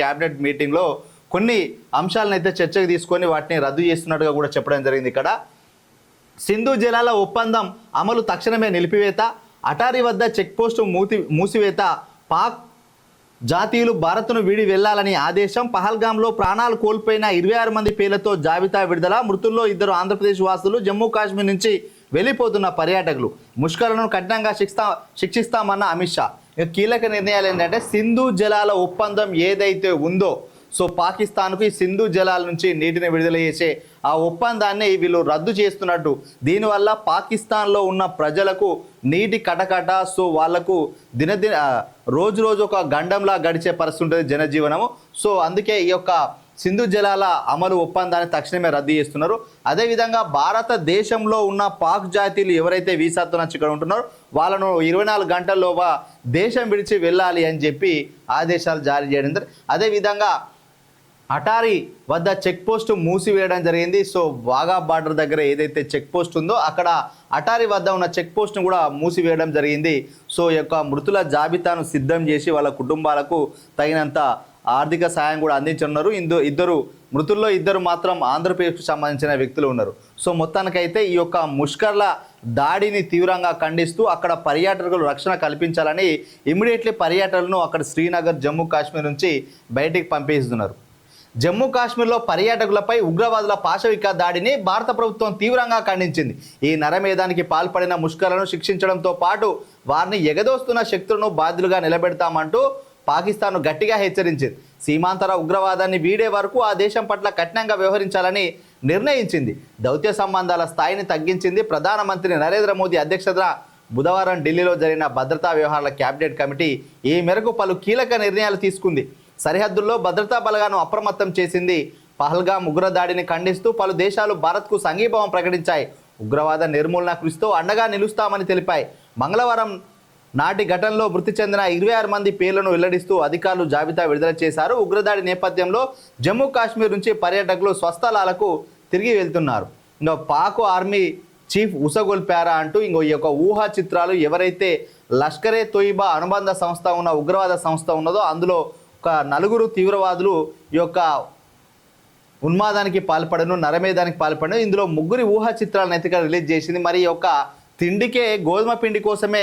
Cabinet మీటింగ్లో కొన్ని అంశాలను అయితే చర్చకు తీసుకొని వాటిని రద్దు చేస్తున్నట్టుగా కూడా చెప్పడం జరిగింది. ఇక్కడ సింధు జలాల ఒప్పందం అమలు తక్షణమే నిలిపివేత, అటారీ వద్ద చెక్పోస్టు మూసివేత, పాక్ జాతీయులు భారత్ను వీడి వెళ్లాలని ఆదేశం, పహల్గామ్లో ప్రాణాలు కోల్పోయిన 26 మంది పేర్లతో జాబితా విడుదల, మృతుల్లో 2 ఆంధ్రప్రదేశ్ వాసులు, జమ్మూ కాశ్మీర్ నుంచి వెళ్ళిపోతున్న పర్యాటకులు, ముష్కరులను కఠినంగా శిక్షిస్తామన్న అమిత్ షా. కీలక నిర్ణయాలు ఏంటంటే సింధు జలాల ఒప్పందం ఏదైతే ఉందో పాకిస్తాన్కు ఈ సింధు జలాల నుంచి నీటిని విడుదల చేసే ఆ ఒప్పందాన్ని వీళ్ళు రద్దు చేస్తున్నట్టు. దీనివల్ల పాకిస్తాన్లో ఉన్న ప్రజలకు నీటి కటకట వాళ్లకు రోజు ఒక గండంలా గడిచే పరిస్థితి ఉంటుంది జనజీవనము. అందుకే ఈ యొక్క సింధు జలాల అమలు ఒప్పందాన్ని తక్షణమే రద్దు చేస్తున్నారు. అదేవిధంగా భారతదేశంలో ఉన్న పాక్ జాతీయులు ఎవరైతే వీసాతో నచ్చి ఇక్కడ ఉంటున్నారో వాళ్ళను 24 గంటల్లోగా దేశం విడిచి వెళ్ళాలి అని చెప్పి ఆదేశాలు జారీ చేయడం. అదేవిధంగా అటారీ వద్ద చెక్ పోస్ట్ మూసివేయడం జరిగింది. వాగా బార్డర్ దగ్గర ఏదైతే చెక్ పోస్ట్ ఉందో అక్కడ అటారీ వద్ద ఉన్న చెక్ పోస్ట్ను కూడా మూసివేయడం జరిగింది. యొక్క మృతుల జాబితాను సిద్ధం చేసి వాళ్ళ కుటుంబాలకు తగినంత ఆర్థిక సాయం కూడా అందించనున్నారు. మృతుల్లో 2 మాత్రం ఆంధ్రప్రదేశ్కు సంబంధించిన వ్యక్తులు ఉన్నారు. మొత్తానికైతే ఈ యొక్క ముష్కర్ల దాడిని తీవ్రంగా ఖండిస్తూ అక్కడ పర్యాటకులు రక్షణ కల్పించాలని ఇమ్మీడియట్లీ పర్యాటకులను అక్కడ శ్రీనగర్, జమ్మూ కాశ్మీర్ నుంచి బయటికి పంపిస్తున్నారు. జమ్మూ కాశ్మీర్లో పర్యాటకులపై ఉగ్రవాదుల పాశవిక దాడిని భారత ప్రభుత్వం తీవ్రంగా ఖండించింది. ఈ నరమేధానికి పాల్పడిన ముష్కర్లను శిక్షించడంతో పాటు వారిని ఎగదోస్తున్న శక్తులను బాధ్యులుగా నిలబెడతామంటూ పాకిస్తాన్ను గట్టిగా హెచ్చరించింది. సీమాంతర ఉగ్రవాదాన్ని వీడే వరకు ఆ దేశం పట్ల కఠినంగా వ్యవహరించాలని నిర్ణయించింది. దౌత్య సంబంధాల స్థాయిని తగ్గించింది. ప్రధానమంత్రి నరేంద్ర మోదీ అధ్యక్షతన బుధవారం ఢిల్లీలో జరిగిన భద్రతా వ్యవహారాల క్యాబినెట్ కమిటీ ఈ మేరకు పలు కీలక నిర్ణయాలు తీసుకుంది. సరిహద్దుల్లో భద్రతా బలగాలను అప్రమత్తం చేసింది. పహల్గామ్ ఉగ్రదాడిని ఖండిస్తూ పలు దేశాలు భారత్కు సంఘీభావం ప్రకటించాయి. ఉగ్రవాద నిర్మూలన కృషితో అండగా నిలుస్తామని తెలిపాయి. మంగళవారం నాటి ఘటనలో మృతి చెందిన 26 మంది పేర్లను వెల్లడిస్తూ అధికారులు జాబితా విడుదల చేశారు. ఉగ్రదాడి నేపథ్యంలో జమ్మూ కాశ్మీర్ నుంచి పర్యాటకులు స్వస్థలాలకు తిరిగి వెళ్తున్నారు. పాక్ ఆర్మీ చీఫ్ ఉసగొల్పారా అంటూ ఈ యొక్క ఊహా చిత్రాలు ఎవరైతే లష్కరే తోయిబా అనుబంధ సంస్థ ఉన్న ఉగ్రవాద సంస్థ ఉన్నదో అందులో ఒక 4 తీవ్రవాదులు ఈ యొక్క ఉన్మాదానికి పాల్పడను, నరమేధానికి పాల్పడను. ఇందులో 3 ఊహా చిత్రాలను అయితే రిలీజ్ చేసింది. మరి ఈ యొక్క తిండికే గోధుమ పిండి కోసమే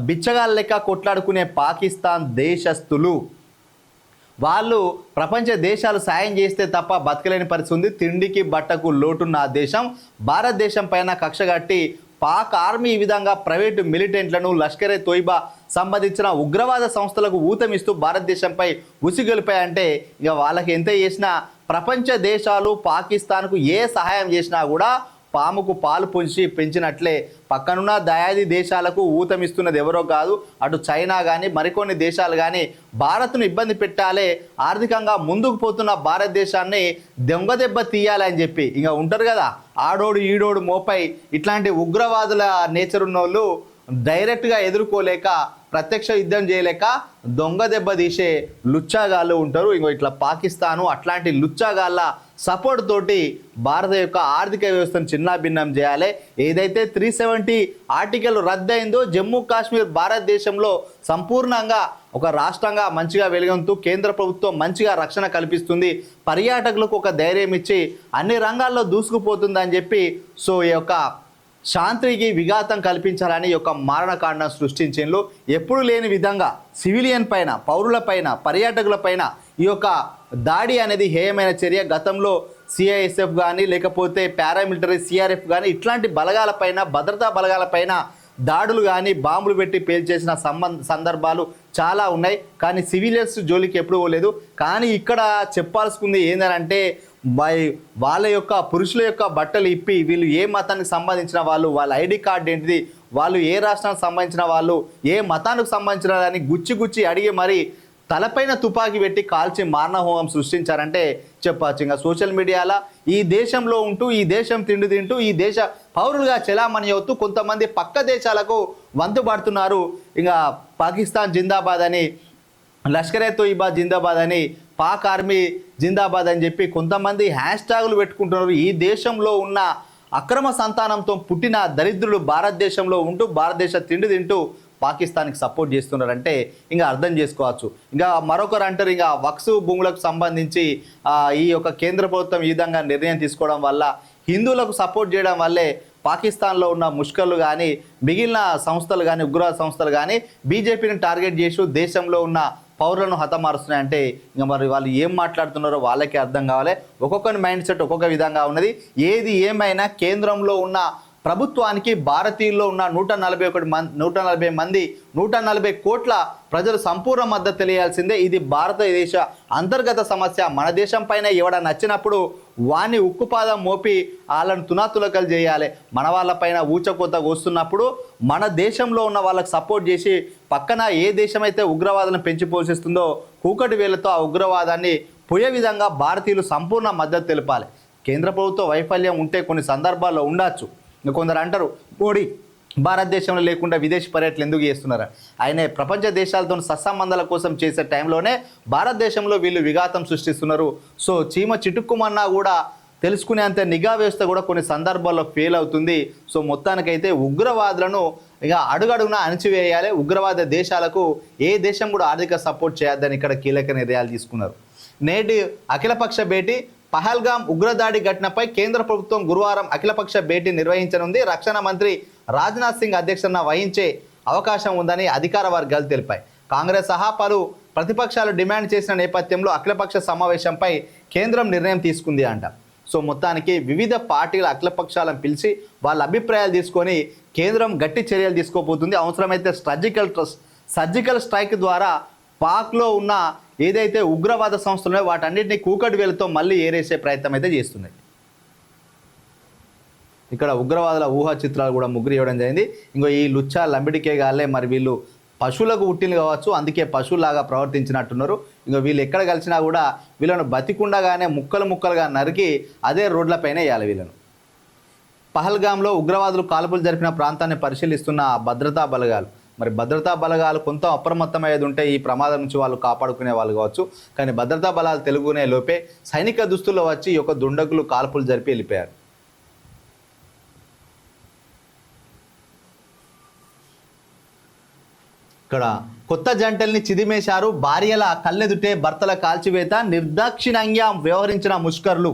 బిచ్చగాళ్ళ లెక్క కొట్లాడుకునే పాకిస్తాన్ దేశస్తులు వాళ్ళు ప్రపంచ దేశాలు సాయం చేస్తే తప్ప బతకలేని పరిస్థితి ఉంది. తిండికి బట్టకు లోటున్న ఆ దేశం భారతదేశం పైన కక్షగట్టి పాక్ ఆర్మీ ఈ విధంగా ప్రైవేటు మిలిటెంట్లను లష్కరే తోయిబా సంబంధించిన ఉగ్రవాద సంస్థలకు ఊతమిస్తూ భారతదేశంపై ఉసిగొలిపాయంటే ఇక వాళ్ళకి ఎంత చేసినా ప్రపంచ దేశాలు పాకిస్తాన్కు ఏ సహాయం చేసినా కూడా పాముకు పాలు పొంచి పెంచినట్లే పక్కనున్న దయాది దేశాలకు ఊతమిస్తున్నది ఎవరో కాదు, అటు చైనా కానీ మరికొన్ని దేశాలు కానీ భారత్ను ఇబ్బంది పెట్టాలే, ఆర్థికంగా ముందుకు పోతున్న భారతదేశాన్ని దెబ్బ తీయాలని చెప్పి ఇంకా ఉంటారు కదా ఆడోడు ఈడోడు మోపై ఇట్లాంటి ఉగ్రవాదుల నేచర్ ఉన్న వాళ్ళు డైరెక్ట్గా ఎదుర్కోలేక ప్రత్యక్ష యుద్ధం చేయలేక దెబ్బ తీసే లుచ్చాగాళ్ళు ఉంటారు. ఇట్లా పాకిస్తాను అట్లాంటి లుచ్చాగాళ్ళ సపోర్ట్ తోటి భారత యొక్క ఆర్థిక వ్యవస్థను చిన్నాభిన్నం చేయాలి. ఏదైతే 370 ఆర్టికల్ రద్దయిందో జమ్మూ కాశ్మీర్ భారతదేశంలో సంపూర్ణంగా ఒక రాష్ట్రంగా మంచిగా వెలుగొందుతూ కేంద్ర ప్రభుత్వం మంచిగా రక్షణ కల్పిస్తుంది, పర్యాటకులకు ఒక ధైర్యం ఇచ్చి అన్ని రంగాల్లో దూసుకుపోతుందని చెప్పి ఈ యొక్క శాంతికి విఘాతం కల్పించాలని యొక్క మారణకాండం సృష్టించిండ్రు. ఎప్పుడు లేని విధంగా సివిలియన్ పైన, పౌరుల పైన, పర్యాటకుల పైన ఈ యొక్క దాడి అనేది హేయమైన చర్య. గతంలో సిఐఎస్ఎఫ్ కానీ లేకపోతే పారామిలిటరీ సిఆర్ఎఫ్ కానీ ఇట్లాంటి బలగాలపైన, భద్రతా బలగాలపైన దాడులు కానీ బాంబులు పెట్టి పేల్చేసిన సందర్భాలు చాలా ఉన్నాయి. కానీ సివిలియన్స్ జోలికి ఎప్పుడు పోలేదు. కానీ ఇక్కడ చెప్పాల్సింది ఏంటంటే వాళ్ళ యొక్క పురుషుల యొక్క బట్టలు ఇప్పి వీళ్ళు ఏ మతానికి సంబంధించిన వాళ్ళు, వాళ్ళ ఐడి కార్డు ఏంటిది, వాళ్ళు ఏ రాష్ట్రానికి సంబంధించిన వాళ్ళు, ఏ మతానికి సంబంధించిన అని గుచ్చి అడిగి మరి తలపైన తుపాకీ పెట్టి కాల్చి మారణహోమం సృష్టించారంటే చెప్పచ్చు. ఇంకా సోషల్ మీడియాలో ఈ దేశంలో ఉంటూ ఈ దేశం తిండి తింటూ ఈ దేశ పౌరులుగా చెలామణి అవుతూ కొంతమంది పక్క దేశాలకు వంతుపడుతున్నారు. ఇంకా పాకిస్తాన్ జిందాబాద్ అని, లష్కరే తోయిబా జిందాబాద్ అని, పాక్ ఆర్మీ జిందాబాద్ అని చెప్పి కొంతమంది హ్యాష్ట్యాగులు పెట్టుకుంటున్నారు. ఈ దేశంలో ఉన్న అక్రమ సంతానంతో పుట్టిన దరిద్రులు భారతదేశంలో ఉంటూ భారతదేశ తిండి తింటూ పాకిస్తాన్కి సపోర్ట్ చేస్తున్నారంటే ఇంకా అర్థం చేసుకోవచ్చు. ఇంకా మరొకరు అంటారు ఇంకా వక్స్ భూములకు సంబంధించి ఈ యొక్క కేంద్ర ప్రభుత్వం ఈ విధంగా నిర్ణయం తీసుకోవడం వల్ల హిందువులకు సపోర్ట్ చేయడం వల్లే పాకిస్తాన్లో ఉన్న ముష్కర్లు కానీ మిగిలిన సంస్థలు కానీ ఉగ్రవాద సంస్థలు కానీ బీజేపీని టార్గెట్ చేసి దేశంలో ఉన్న పౌరులను హతమారుస్తున్నాయంటే ఇంకా మరి వాళ్ళు ఏం మాట్లాడుతున్నారో వాళ్ళకే అర్థం కావాలి. ఒక్కొక్కరి మైండ్ సెట్ ఒక్కొక్క విధంగా ఉన్నది. ఏది ఏమైనా కేంద్రంలో ఉన్న ప్రభుత్వానికి భారతీయుల్లో ఉన్న 140 మంది 140 కోట్ల ప్రజలు సంపూర్ణ మద్దతు తెలియాల్సిందే. ఇది భారతదేశ అంతర్గత సమస్య. మన దేశం పైన ఎవడ నచ్చినప్పుడు వాణ్ణి ఉక్కుపాదం మోపి వాళ్ళని తునాతులకలు చేయాలి. మన వాళ్ళపైన ఊచకోతగా వస్తున్నప్పుడు మన దేశంలో ఉన్న వాళ్ళకి సపోర్ట్ చేసి పక్కన ఏ దేశం అయితే ఉగ్రవాదాలను పెంచి పోషిస్తుందో కూకటి వేలతో ఆ ఉగ్రవాదాన్ని పోయే విధంగా భారతీయులు సంపూర్ణ మద్దతు తెలపాలి. కేంద్ర ప్రభుత్వ వైఫల్యం ఉంటే కొన్ని సందర్భాల్లో ఉండొచ్చు. కొందరు అంటారు మోడీ భారతదేశంలో లేకుండా విదేశీ పర్యటనలు ఎందుకు చేస్తున్నారు? ఆయనే ప్రపంచ దేశాలతో సత్సంబంధాల కోసం చేసే టైంలోనే భారతదేశంలో వీళ్ళు విఘాతం సృష్టిస్తున్నారు. సో చీమ చిటుక్కుమన్నా కూడా తెలుసుకునేంత నిఘా వ్యవస్థ కూడా కొన్ని సందర్భాల్లో ఫెయిల్ అవుతుంది. సో మొత్తానికైతే ఉగ్రవాదులను ఇక అడుగడుగునా అణచివేయాలి. ఉగ్రవాద దేశాలకు ఏ దేశం కూడా ఆర్థిక సపోర్ట్ చేయొద్దని ఇక్కడ కీలక నిర్ణయాలు తీసుకున్నారు. నేటి అఖిలపక్ష భేటీ పహల్గామ్ ఉగ్రదాడి ఘటనపై కేంద్ర ప్రభుత్వం గురువారం అఖిలపక్ష భేటీ నిర్వహించనుంది. రక్షణ మంత్రి రాజ్నాథ్ సింగ్ అధ్యక్షతన వహించే అవకాశం ఉందని అధికార వర్గాలు తెలిపాయి. కాంగ్రెస్ సహా పలు ప్రతిపక్షాలు డిమాండ్ చేసిన నేపథ్యంలో అఖిలపక్ష సమావేశంపై కేంద్రం నిర్ణయం తీసుకుంది అంట. సో మొత్తానికి వివిధ పార్టీల అఖిలపక్షాలను పిలిచి వాళ్ళ అభిప్రాయాలు తీసుకొని కేంద్రం గట్టి చర్యలు తీసుకోబోతుంది. అవసరమైతే సర్జికల్ స్ట్రైక్ ద్వారా పాక్లో ఉన్న ఏదైతే ఉగ్రవాద సంస్థలు ఉన్నాయో వాటన్నిటిని కూకటి వేలతో మళ్ళీ ఏరేసే ప్రయత్నం అయితే చేస్తున్నాయి. ఇక్కడ ఉగ్రవాదుల ఊహా చిత్రాలు కూడా ముగ్గురు ఇవ్వడం జరిగింది. ఇంకో ఈ లుచ్చా లంబిడికే గాలే మరి వీళ్ళు పశువులకు పుట్టింది కావచ్చు, అందుకే పశువులాగా ప్రవర్తించినట్టున్నారు. ఇంకో వీళ్ళు ఎక్కడ కలిసినా కూడా వీళ్ళను బతికుండగానే ముక్కలుగా నరికి అదే రోడ్లపైన వేయాలి వీళ్ళను. పహల్గామ్లో ఉగ్రవాదులు కాల్పులు జరిపిన ప్రాంతాన్ని పరిశీలిస్తున్న భద్రతా బలగాలు మరి భద్రతా బలగాలు కొంత అప్రమత్తమయ్యేది ఉంటే ఈ ప్రమాదం నుంచి వాళ్ళు కాపాడుకునే వాళ్ళు కావచ్చు. కానీ భద్రతా బలాలు తెలుగునే లోపే సైనిక దుస్తుల్లో వచ్చి ఒక దుండగులు కాల్పులు జరిపి వెళ్ళిపోయారు. ఇక్కడ కొత్త జంటల్ని చిదిమేశారు. భార్యల కళ్ళెదుటే భర్తల కాల్చివేత, నిర్దాక్షిణ్యంగా వ్యవహరించిన ముష్కర్లు.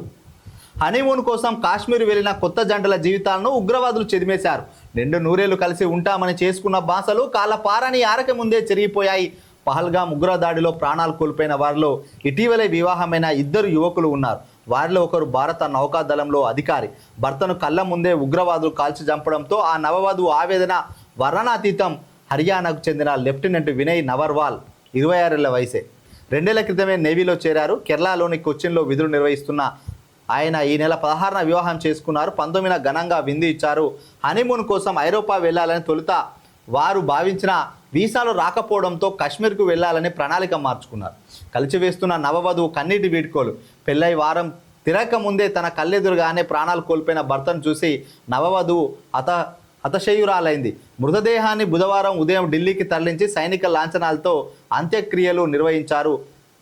హనీమూన్ కోసం కాశ్మీర్ వెళ్లిన కొత్త జంటల జీవితాలను ఉగ్రవాదులు చెదిమేశారు. 2 నూరేళ్లు కలిసి ఉంటామని చేసుకున్న బాసలు కాళ్ళ పారని ఆరక ముందే చెరిగిపోయాయి. పహల్గామ్ ఉగ్రదాడిలో ప్రాణాలు కోల్పోయిన వారిలో ఇటీవలే వివాహమైన 2 యువకులు ఉన్నారు. వారిలో ఒకరు భారత నౌకాదళంలో అధికారి. భర్తను కళ్ళ ముందే ఉగ్రవాదులు కాల్చి చంపడంతో ఆ నవవధువు ఆవేదన వర్ణనాతీతం. హర్యానాకు చెందిన లెఫ్టినెంట్ వినయ్ నవర్వాల్ 26 ఏళ్ల వయసే. 2 ఏళ్ల క్రితమే నేవీలో చేరారు. కేరళలోని కొచ్చిన్లో విధులు నిర్వహిస్తున్న ఆయన ఈ నెల 16న వివాహం చేసుకున్నారు. 19న ఘనంగా విందు ఇచ్చారు. హనీమూన్ కోసం ఐరోపా వెళ్లాలని తొలుత వారు భావించిన వీసాలు రాకపోవడంతో కాశ్మీర్కు వెళ్లాలని ప్రణాళిక మార్చుకున్నారు. కలిచివేస్తున్న నవవధువు కన్నీటి వీడ్కోలు. పెళ్ళై వారం తిరగక ముందే తన కళ్ళెదురుగానే ప్రాణాలు కోల్పోయిన భర్తను చూసి నవవధువు హతశయురాలైంది. మృతదేహాన్ని బుధవారం ఉదయం ఢిల్లీకి తరలించి సైనిక లాంఛనాలతో అంత్యక్రియలు నిర్వహించారు.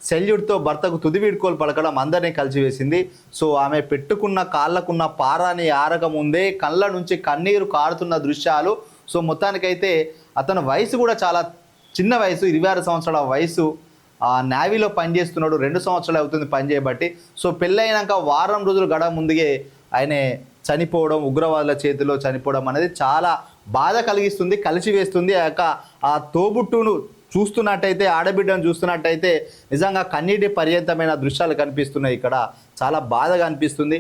సెల్యూట్తో భర్తకు తుది వీడ్కోలు పలకడం అందరినీ కలిసివేసింది. సో ఆమె పెట్టుకున్న కాళ్ళకున్న పారాని ఆరక ముందే కళ్ళ నుంచి కన్నీరు కారుతున్న దృశ్యాలు. సో మొత్తానికైతే అతని వయసు కూడా చాలా చిన్న వయసు, 26 సంవత్సరాల వయసు. నేవీలో పనిచేస్తున్నాడు. 2 సంవత్సరాలు అవుతుంది పనిచేయబట్టి. సో పెళ్ళైనాక వారం రోజులు గడవ ముందుగే ఆయన చనిపోవడం, ఉగ్రవాదుల చేతిలో చనిపోవడం అనేది చాలా బాధ కలిగిస్తుంది, కలిసివేస్తుంది. ఆ తోబుట్టును చూస్తున్నట్టయితే, ఆడబిడ్డను చూస్తున్నట్టయితే నిజంగా కన్నీటి పర్యంతమైన దృశ్యాలు కనిపిస్తున్నాయి. ఇక్కడ చాలా బాధగా అనిపిస్తుంది.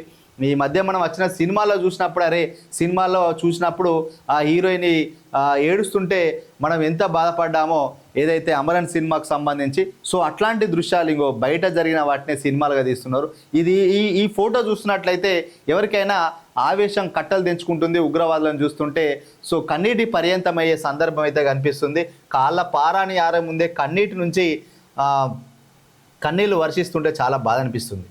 ఈ మధ్య మనం వచ్చిన సినిమాలో చూసినప్పుడు సినిమాలో చూసినప్పుడు ఆ హీరోయిన్ ఏడుస్తుంటే మనం ఎంత బాధపడ్డామో ఏదైతే అమరన్ సినిమాకు సంబంధించి. సో అట్లాంటి దృశ్యాలు ఇంకో బయట జరిగిన వాటిని సినిమాలుగా తీస్తున్నారు. ఇది ఈ ఫోటో చూస్తున్నట్లయితే ఎవరికైనా ఆవేశం కట్టలు తెంచుకుంటుంది ఉగ్రవాదులను చూస్తుంటే. సో కన్నీటి పర్యంతమయ్యే సందర్భం అయితే కనిపిస్తుంది. కాళ్ళ పారాని ఆరే ముందే కన్నీటి నుంచి కన్నీళ్లు వర్షిస్తుంటే చాలా బాధ అనిపిస్తుంది.